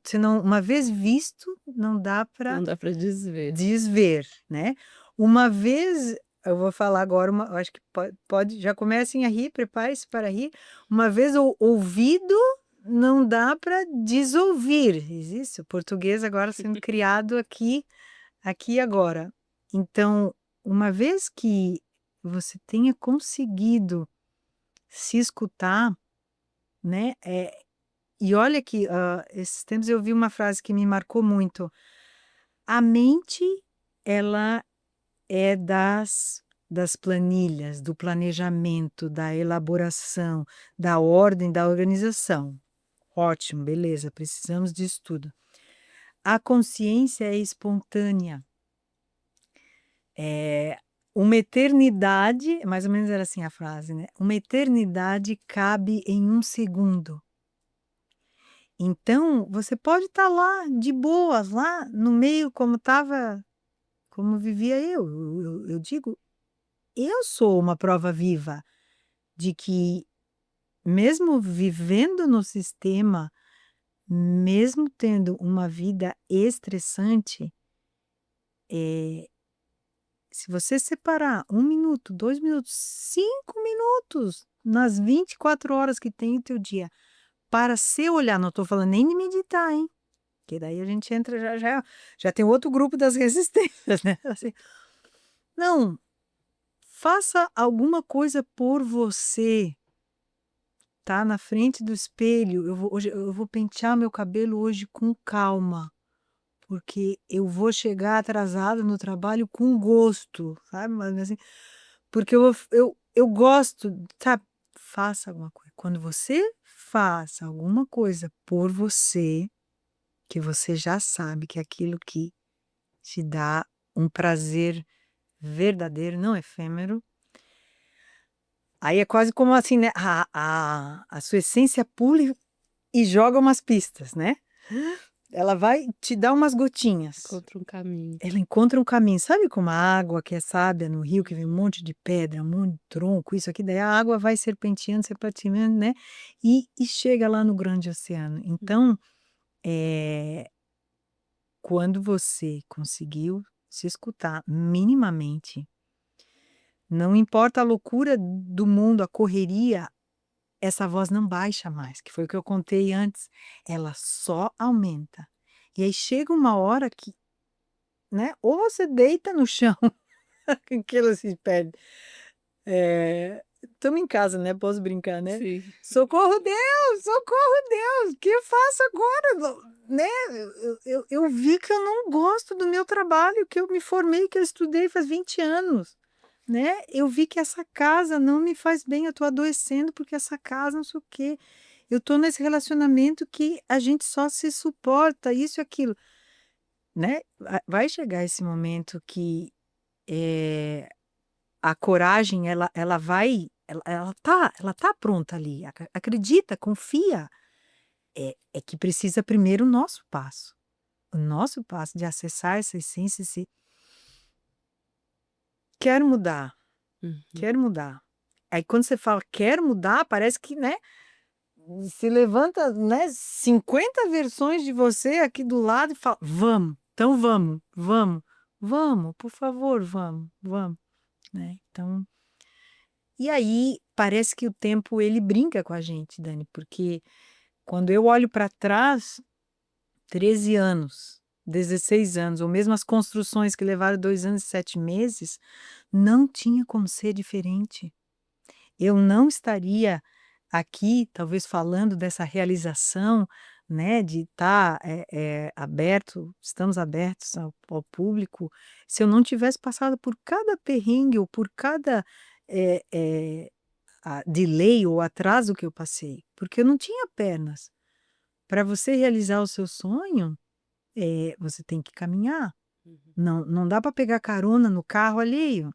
se não uma vez visto, não dá para Não dá para desver. desver, né. Uma vez eu vou falar agora eu acho que pode já comecem a rir, prepare-se para rir. Uma vez ouvido, não dá para desouvir. Existe o português agora sendo criado aqui e agora. Então, uma vez que você tenha conseguido se escutar, né, e olha que, esses tempos eu vi uma frase que me marcou muito: "A mente, ela é das planilhas, do planejamento, da elaboração, da ordem, da organização". Ótimo, beleza, precisamos disso tudo. A consciência é espontânea. É uma eternidade mais ou menos era assim a frase, né, uma eternidade cabe em um segundo. Então, você pode estar lá de boas, lá no meio como vivia eu. Eu digo, eu sou uma prova viva de que mesmo vivendo no sistema, mesmo tendo uma vida estressante, eh, se você separar 1 minuto, 2 minutos, 5 minutos nas 24 horas que tem o teu dia para se olhar, não estou falando nem de meditar, hein. Que daí a gente entra já tem outro grupo das resistências, né, assim. Não, faça alguma coisa por você, tá na frente do espelho, eu vou pentear meu cabelo hoje com calma, porque eu vou chegar atrasada no trabalho com gosto, sabe, mas assim, porque eu gosto, sabe, faça alguma coisa. Quando você faça alguma coisa por você, que você já sabe que é aquilo que te dá um prazer verdadeiro, não efêmero. Aí é quase como assim, né, a sua essência pula e joga umas pistas, né. Ela vai te dar umas gotinhas. Encontra um caminho. Ela encontra um caminho. Sabe como a água que é sábia no rio, que vem um monte de pedra, um monte de tronco, isso aqui, daí a água vai serpenteando, serpenteando, né, e chega lá no grande oceano. Então, eh, quando você conseguiu se escutar minimamente, não importa a loucura do mundo, a correria, essa voz não baixa mais, que foi o que eu contei antes, ela só aumenta. E aí chega uma hora que né, ou você deita no chão, aquilo se perde. Estamos em casa, né, posso brincar, né. Sim. Socorro Deus, o que eu faço agora? Né, eu vi que eu não gosto do meu trabalho, que eu me formei, que eu estudei faz 20 anos, né. Eu vi que essa casa não me faz bem, eu estou adoecendo porque essa casa não sei o quê. Eu estou nesse relacionamento que a gente só se suporta, isso e aquilo, né. Vai chegar esse momento que, a coragem ela vai ela tá pronta ali, acredita, confia. É que precisa primeiro o nosso passo de acessar essa essência e se quero mudar, Uhum. quero mudar. Aí quando você fala: "Quero mudar", parece que, né, se levanta, né, 50 versões de você aqui do lado e fala: "Vamos, então vamos, vamos, vamos, por favor, vamos, vamos", né, então e aí parece que o tempo ele brinca com a gente, Dani, porque quando eu olho para trás, 13 anos, 16 anos, ou mesmo as construções que levaram 2 anos e 7 meses, não tinha como ser diferente. Eu não estaria aqui, talvez falando dessa realização, né, de estar, estamos abertos ao público, se eu não tivesse passado por cada perrengue ou por cada, eh eh, delay ou atraso que eu passei, porque eu não tinha pernas. Para você realizar o seu sonho, você tem que caminhar. Uhum. Não dá para pegar carona no carro alheio.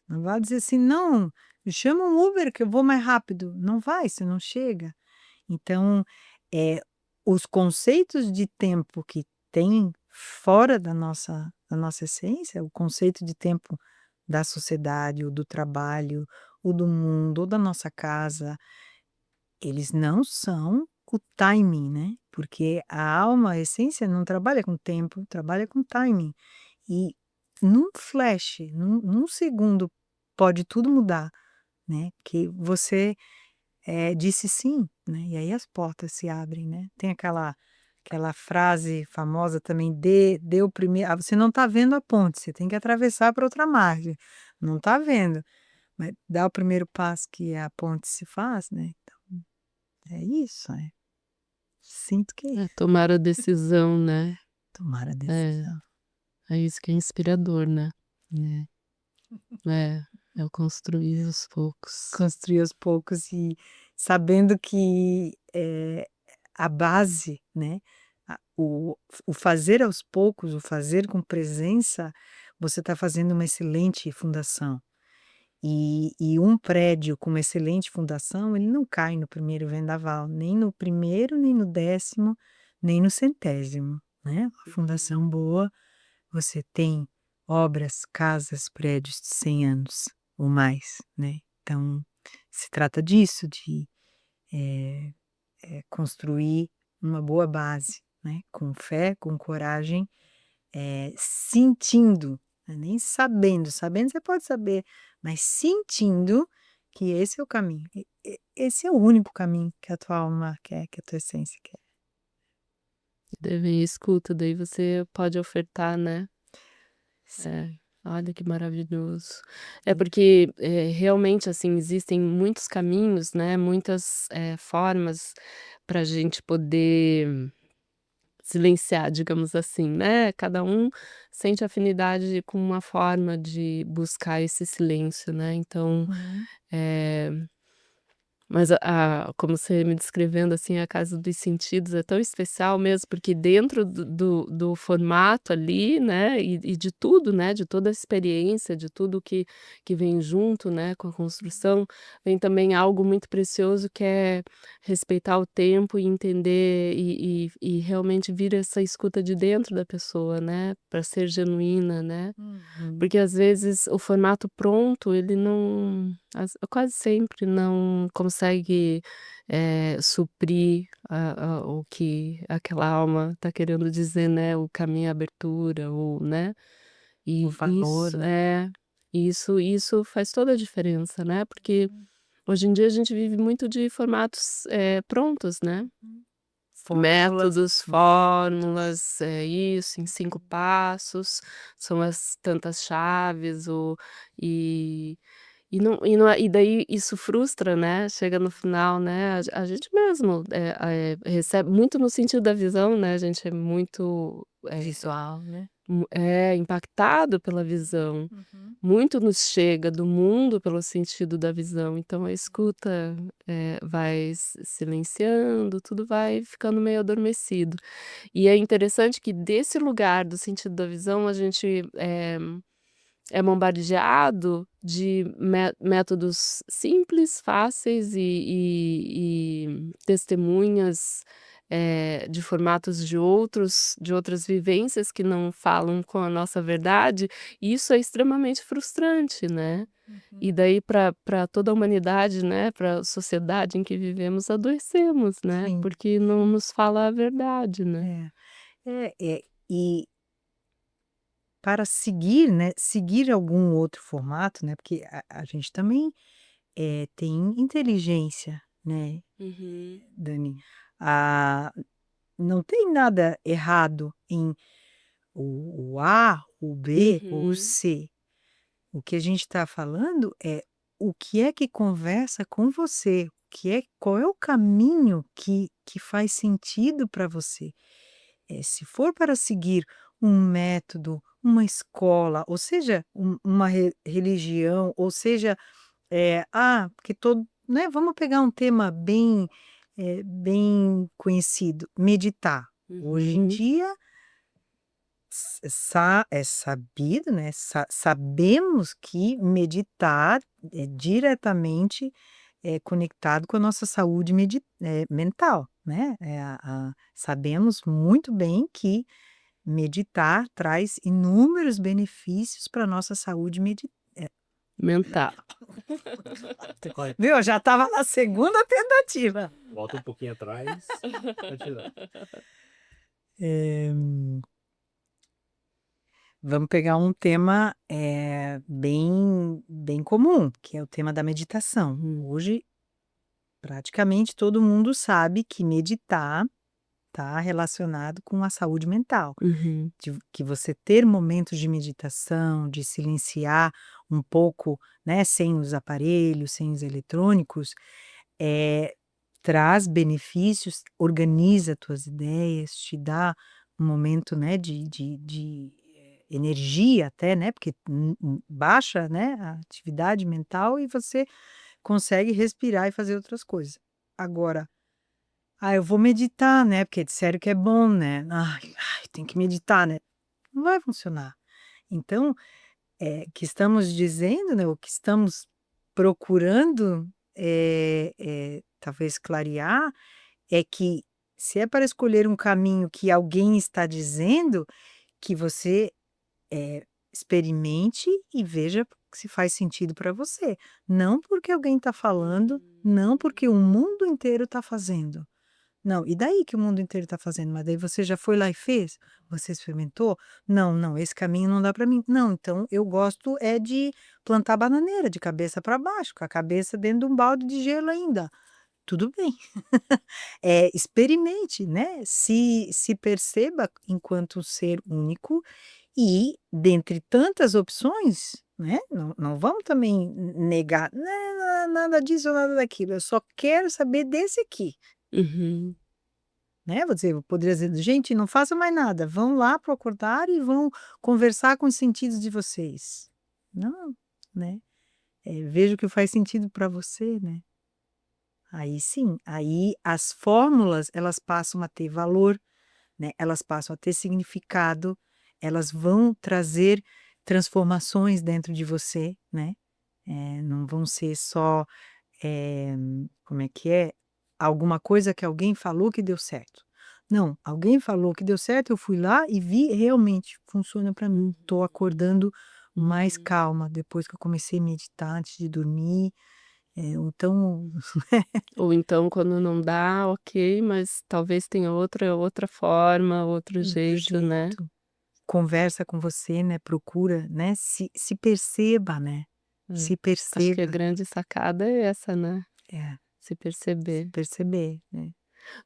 Não vai dizer assim: "Não, chama um Uber que eu vou mais rápido". Não vai, você não chega. Então, eh, os conceitos de tempo que tem fora da nossa essência, o conceito de tempo da sociedade, ou do trabalho, ou do mundo, ou da nossa casa, eles não são o timing, né, porque a alma, a essência não trabalha com tempo, trabalha com timing. E num flash, num segundo, pode tudo mudar, né, que você, disse sim, né, e aí as portas se abrem, né. Tem aquela frase famosa também: "Dê o primeiro", você não está vendo a ponte, você tem que atravessar para outra margem, não está vendo, mas dá o primeiro passo que a ponte se faz, né, então é isso, sinto que é É, isso. tomar a decisão, né. Tomar a É, decisão. é isso que é inspirador, né. É, é o construir aos poucos. Construir aos poucos e sabendo que, a base, né, o fazer aos poucos, o fazer com presença, você está fazendo uma excelente fundação. E um prédio com uma excelente fundação, ele não cai no primeiro vendaval, nem no primeiro, nem no 10º, nem no 100º, né. Uma Uhum. fundação boa, você tem obras, casas, prédios de 100 anos ou mais, né. Então, se trata disso, de, eh construir uma boa base, né, com fé, com coragem, sentindo, não é nem sabendo, sabendo você pode saber, mas sentindo que esse é o caminho, esse é o único caminho que a tua alma quer, que a tua essência quer. Deve escuta, daí você pode ofertar, né. Sim, É, olha que maravilhoso. É porque, realmente, assim, existem muitos caminhos, né, muitas, formas pra gente poder silenciar, digamos assim, né, cada um sente afinidade com uma forma de buscar esse silêncio, né, então, uhum. eh mas a como você me descrevendo, assim, a Casa dos Sentidos é tão especial mesmo, porque dentro do formato ali, né, e de tudo, né, de toda a experiência, de tudo que vem junto, né, com a construção, vem também algo muito precioso que é respeitar o tempo e entender e realmente vir essa escuta de dentro da pessoa, né, para ser genuína, né. Uhum. Porque às vezes o formato pronto ele não quase sempre não consegue, suprir a o que aquela alma está querendo dizer, né, o caminho, a abertura ou, né, O e valor, isso né. isso faz toda a diferença, né, porque hoje em dia a gente vive muito de formatos, prontos, né. Métodos, fórmulas, é isso, em 5 passos, são as tantas chaves, e e daí isso frustra, né, chega no final, né, a gente mesmo, recebe muito no sentido da visão, né, a gente é muito, visual, né. impactado pela visão. Uhum. Muito nos chega do mundo pelo sentido da visão, então a escuta, vai silenciando, tudo vai ficando meio adormecido. E é interessante que desse lugar do sentido da visão a gente, é bombardeado de métodos simples, fáceis e testemunhas, de formatos de outras vivências que não falam com a nossa verdade, e isso é extremamente frustrante, né. E Uhum. daí para toda a humanidade, né, para a sociedade em que vivemos, adoecemos, né, Sim. porque não nos fala a verdade, né. É. E para seguir, né, seguir algum outro formato, né, porque a gente também, tem inteligência, né, Uhum, Dani. Ah, não tem nada errado em o A, o B ou o uhum. C. O que a gente está falando é o que é que conversa com você, qual é o caminho que faz sentido para você. Se for para seguir um método, uma escola, ou seja, uma religião, ou seja, porque todo, né, vamos pegar um tema bem conhecido, meditar. Hoje em Uhum. dia é sabido, né, sabemos que meditar é diretamente conectado com a nossa saúde mental, né, sabemos muito bem que meditar traz inúmeros benefícios para a nossa saúde Mental. Olha, viu, eu já estava na segunda tentativa. volta um pouquinho atrás, continua. Eh, Vamos pegar um tema, bem comum, que é o tema da meditação. Uhum, Hoje, praticamente todo mundo sabe que meditar está relacionado com a saúde mental. uhum. Que você ter momentos de meditação, de silenciar um pouco, né, sem os aparelhos, sem os eletrônicos, eh, traz benefícios, organiza tuas ideias, te dá um momento, né, de energia até, né, porque baixa, né, a atividade mental e você consegue respirar e fazer outras coisas. Agora, eu vou meditar, né, porque disseram que é bom, né. Ai, tem que meditar, né. Não vai funcionar. Então, que estamos dizendo, né, o que estamos procurando, talvez clarear, é que se é para escolher um caminho que alguém está dizendo, que você, experimente e veja se faz sentido para você. Não porque alguém está falando, não porque o mundo inteiro está fazendo. Não, e daí que o mundo inteiro está fazendo? Mas daí você já foi lá e fez? Você experimentou? Não, não, esse caminho não dá para mim. Não, então eu gosto é de plantar bananeira de cabeça para baixo, com a cabeça dentro de um balde de gelo ainda. Tudo bem. Experimente, né? Se perceba enquanto um ser único e dentre tantas opções, né? Não vamos também negar, "Não, nada disso, nada daquilo. Eu só quero saber desse aqui. Uhum. Né, vou dizer, eu poderia dizer: "Gente, não façam mais nada, vão lá para acordar e vão conversar com os sentidos de vocês". Não, né, veja o que faz sentido para você, né. Aí sim, aí as fórmulas elas passam a ter valor, né, elas passam a ter significado, elas vão trazer transformações dentro de você, né, não vão ser só, eh, como é que é? Alguma coisa que alguém falou que deu certo. Não, alguém falou que deu certo, eu fui lá e vi realmente funciona para mim. Estou acordando mais Uhum. calma depois que eu comecei a meditar antes de dormir, ou então Ou então quando não dá, ok, mas talvez tenha outra forma, outro outro jeito, né. jeito. Conversa com você, né, procura, né, se perceba, né, É. se Acho que a perceba. grande sacada é essa, né, É, se se perceber. perceber, né.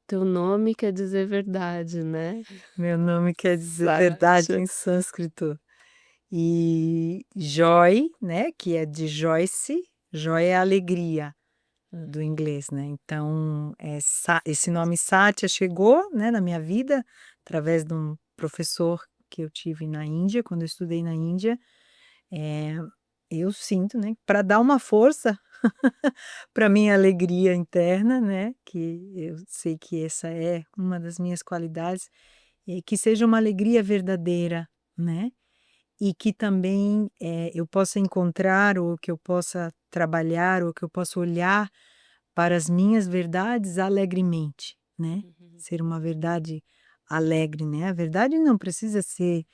Teu nome quer dizer verdade, né? Meu nome quer dizer verdade Satya. em sânscrito. E Joy, né, que é de Joyce, Joy é alegria do inglês, né? Então, esse nome Satya chegou, né, na minha vida através de um professor que eu tive na Índia, quando eu estudei na Índia. É, eu sinto, né, para dar uma força para minha alegria interna, né, que eu sei que essa é uma das minhas qualidades, que seja uma alegria verdadeira, né? E que também eu possa encontrar, ou que eu possa trabalhar, ou que eu possa olhar para as minhas verdades alegremente, né? Uhum. Ser uma verdade alegre, né? A verdade não precisa ser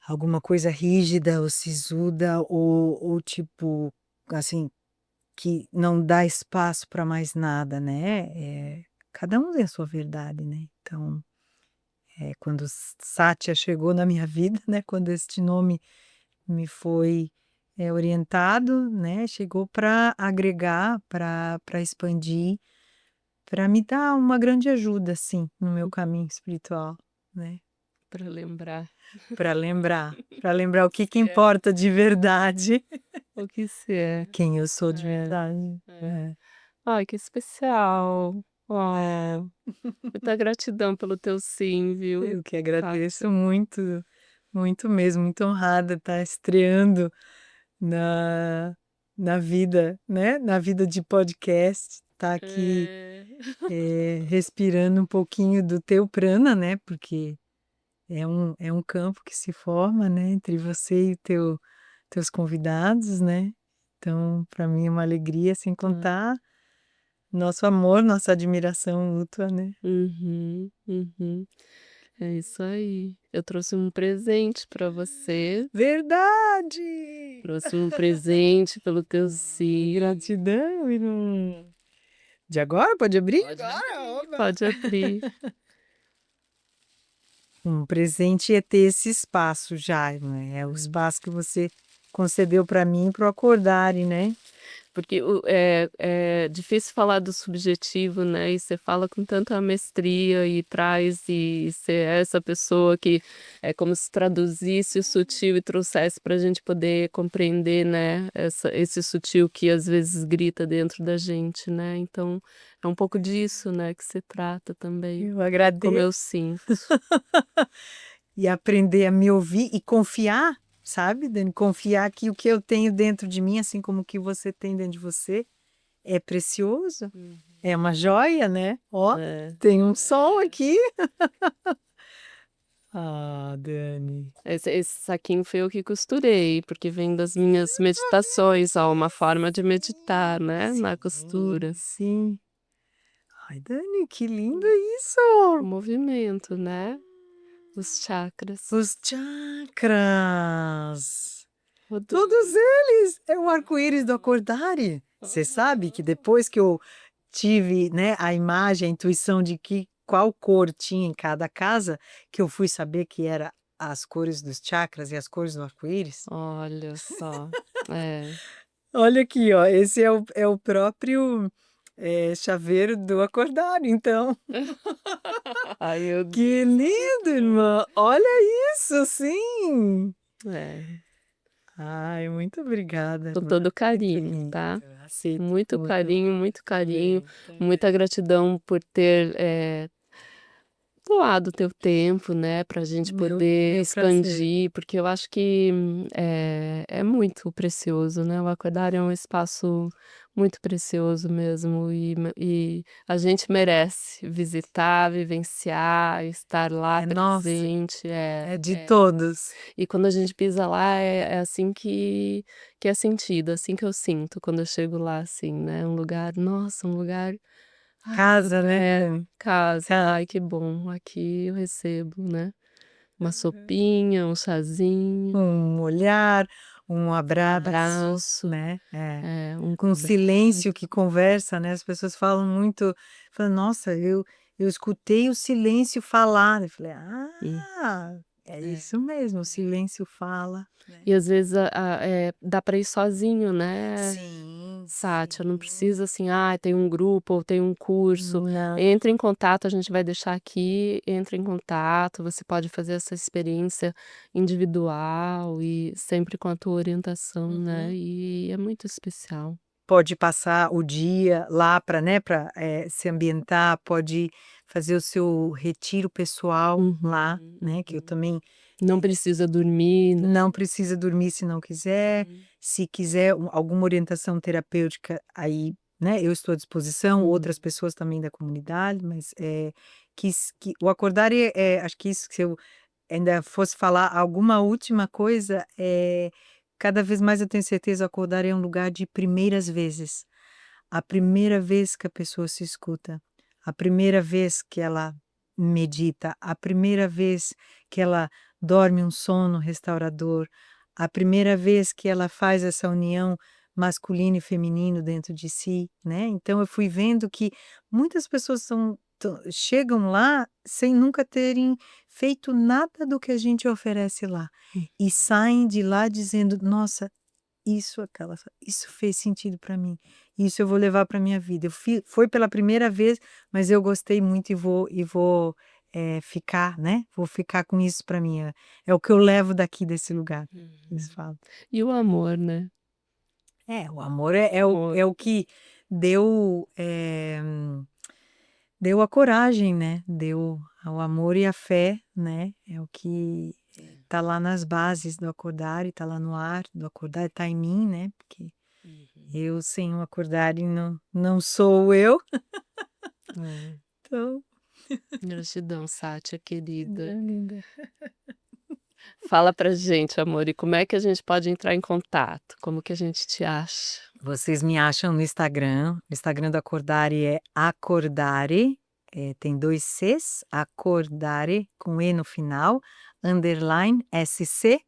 alguma coisa rígida ou sisuda ou tipo, assim, que não dá espaço para mais nada, né? Cada um tem a sua verdade, né? Então, quando Sátia chegou na minha vida, né? Quando este nome me foi orientado, né? Chegou para agregar, para expandir, para me dar uma grande ajuda, assim, no meu caminho espiritual, né? Para lembrar Para lembrar o que que é, importa de verdade, o que se é. quem eu sou de É, verdade. é. Ai, que especial. Oh, muita gratidão pelo teu sim, viu? Eu que Tá. agradeço muito, muito mesmo, muito honrada estar estreando na, na vida, né? Na vida de podcast, estar aqui É. respirando um pouquinho do teu prana, né? Porque é um campo que se forma, né? Entre você e teus convidados, né? Então, para mim é uma alegria, sem contar nosso amor, nossa admiração mútua, né? Uhum, uhum. É isso aí. Eu trouxe um presente para você. Verdade! Trouxe um presente pelo teu sim. Gratidão, irmão. De agora? Pode abrir? Pode Agora, abrir, oba! pode abrir. Um presente é ter esse espaço já, né? É o espaço que você concedeu para mim para acordar, né? Porque é difícil falar do subjetivo, né? E você fala com tanta mestria e traz, e você é essa pessoa que é como se traduzisse o sutil e trouxesse para a gente poder compreender, né? Esse sutil que às vezes grita dentro da gente, né? Então é um pouco disso, né? Que se trata também, Eu como agradeço. eu sinto. E aprender a me ouvir e confiar, sabe, Dani? Confiar que o que eu tenho dentro de mim, assim como o que você tem dentro de você, é precioso. É uma joia, né? Ó, É. tem um sol aqui. Ah, Dani. Esse saquinho foi eu que costurei, porque vem das minhas meditações, ó, uma forma de meditar, né, na costura. Sim. Ai, Dani, que lindo O isso! movimento, né, os chakras. Os chakras. Rodando. Todos eles. É o arco-íris do Acordare. Você sabe que depois que eu tive, né, a imagem, a intuição de que qual cor tinha em cada casa, que eu fui saber que era as cores dos chakras e as cores do arco-íris. Olha só. É. Olha aqui, ó, esse é o próprio chaveiro do Acordare, então. Ai, meu Que Deus, olha lindo, só. irmã! Olha isso, sim! É, Ai, muito obrigada, com irmã. todo Muito carinho, lindo. tá? Aceito Muito tudo. carinho, muito carinho, Também, muita também. gratidão por ter, doar do teu tempo, né, pra gente poder Meu prazer. expandir, porque eu acho que, é muito precioso, né, o Aquário é um espaço muito precioso mesmo e a gente merece visitar, vivenciar, estar lá É nosso, presente, é de todos. e quando a gente pisa lá é assim que é sentido, assim que eu sinto quando eu chego lá, assim, né, um lugar, nossa, um lugar Casa, né, é, Dani? casa. Casa. Ai, que bom. Aqui eu recebo, né, uma sopinha, um chazinho, Um olhar, um um abraço, abraço, né? um Um abraço. silêncio que conversa, né? As pessoas falam muito, falam, nossa, eu escutei o silêncio falar. Eu falei, Hum. é É. isso mesmo, o silêncio fala, né? E às vezes dá para ir sozinho, né. Sim, Sátia, não precisa assim, tem um grupo ou tem um curso. Não. Entre em contato, a gente vai deixar aqui, entra em contato, você pode fazer essa experiência individual e sempre com a tua orientação, né, e é muito especial. Pode passar o dia lá para, né, para se ambientar, pode fazer o seu retiro pessoal lá, né, que eu também Não precisa dormir, né. não precisa dormir se não quiser, se quiser alguma orientação terapêutica, aí, né, eu estou à disposição, outras pessoas também da comunidade, mas, que o acordar acho que isso, se eu ainda fosse falar alguma última coisa, cada vez mais eu tenho certeza, o acordar é um lugar de primeiras vezes. A primeira vez que a pessoa se escuta, a primeira vez que ela medita, a primeira vez que ela dorme um sono restaurador, a primeira vez que ela faz essa união masculino e feminino dentro de si, né? Então eu fui vendo que muitas pessoas chegam lá sem nunca terem feito nada do que a gente oferece lá e saem de lá dizendo: nossa, isso fez sentido para mim. Isso eu vou levar para minha vida. Foi pela primeira vez, mas eu gostei muito e vou ficar, né? Vou ficar com isso para mim. É o que eu levo daqui desse lugar. Eles falam. E o amor, né. O amor é o que deu, deu a coragem, né? Deu o amor e a fé, né? É o que tá lá nas bases do acordar e tá lá no ar do acordar, tá em mim, né? Porque eu sem o acordar não sou eu. É. Então, Gratidão, Sátia querida. linda. Fala pra gente, amor, e como é que a gente pode entrar em contato? Como que a gente te acha? Vocês me acham no Instagram. O Instagram do Acordare é Acordare, tem 2 Cs, Acordare com E no final, underline SC.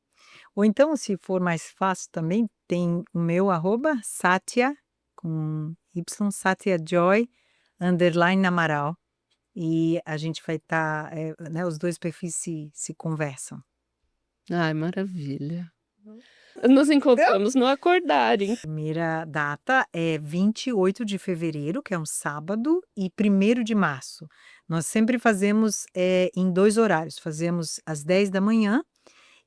Ou então, se for mais fácil também, tem o meu arroba Sátia, com Y, Sátia Joy, underline Amaral. E a gente vai estar, né, os 2 perfis se conversam. Ai, maravilha. Nos encontramos no Acordar, hein. Primeira data é 28 de fevereiro, que é um sábado, e 1º de março. Nós sempre fazemos, em 2 horários, fazemos às 10 da manhã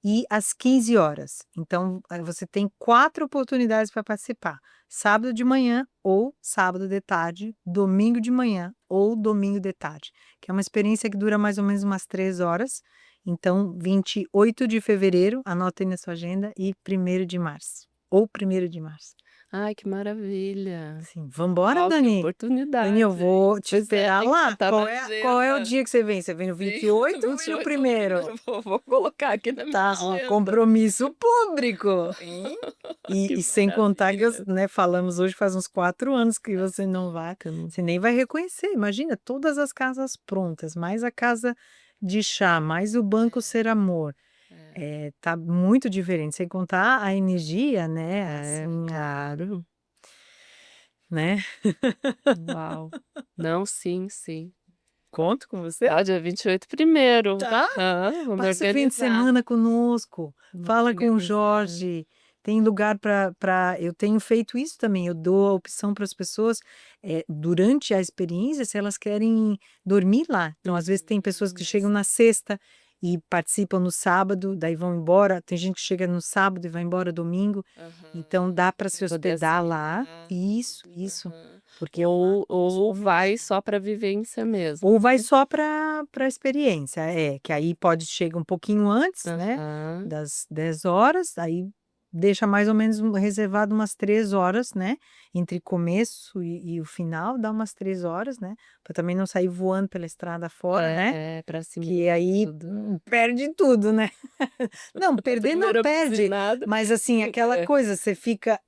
e às 15 horas. Então, você tem 4 oportunidades para participar: sábado de manhã ou sábado de tarde, domingo de manhã ou domingo de tarde, que é uma experiência que dura mais ou menos umas 3 horas. Então, 28 de fevereiro, anota aí na sua agenda, e 1º de março, ou 1º de março. Ai, que maravilha. Sim, vambora, Que Dani. oportunidade, Dani, eu hein. vou te Pois é, esperar tem que lá. botar Qual na é o agenda. dia que você vem? Você vem no 28 ou vem no 1º? Vou colocar aqui na minha Tá, agenda. compromisso público, hein? Que E sem contar que, maravilha. né, falamos hoje, faz uns 4 anos que você não vai, Que eu não- você nem vai reconhecer. Imagina, todas as casas prontas, mais a casa de chá, mais o Banco Ser Amor. Tá muito diferente, sem contar a energia, né? Sim, claro. Né? Uau. Não, sim, sim. Conto com você. Dia 28 primeiro. Tá. Vou me Passa o fim de organizar. semana conosco, Vou fala com o organizar. Jorge, tem lugar para eu tenho feito isso também, eu dou a opção para as pessoas, durante a experiência, se elas querem dormir lá. Então, às vezes, tem pessoas que chegam na sexta e participam no sábado, daí vão embora, tem gente que chega no sábado e vai embora domingo, então dá para se Poder hospedar lá. assimilar. Isso, Aham. porque Ou vai só pra vivência mesmo. ou vai só para experiência, que aí pode chega um pouquinho antes, né, Aham. das 10 horas, aí deixa mais ou menos reservado umas 3 horas, né, entre começo e o final, dá umas 3 horas, né, para também não sair voando pela estrada fora, né, Pra assimilar que aí tudo. perde tudo, né. Não, perder não Primeira perde, buzinada. mas assim, aquela É. coisa, você fica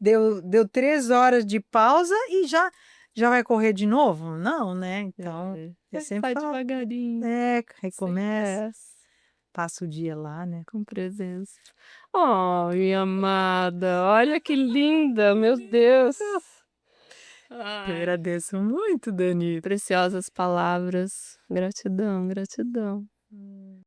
deu 3 horas de pausa e já vai correr de novo? Não, né, então, eu sempre Vai falo devagarinho, sem recomeça, pressa, passa o dia lá, né. com presença. Oh, minha amada, olha que linda, meu Deus. Eu Ai, agradeço muito, Dani. preciosas palavras. Gratidão, gratidão.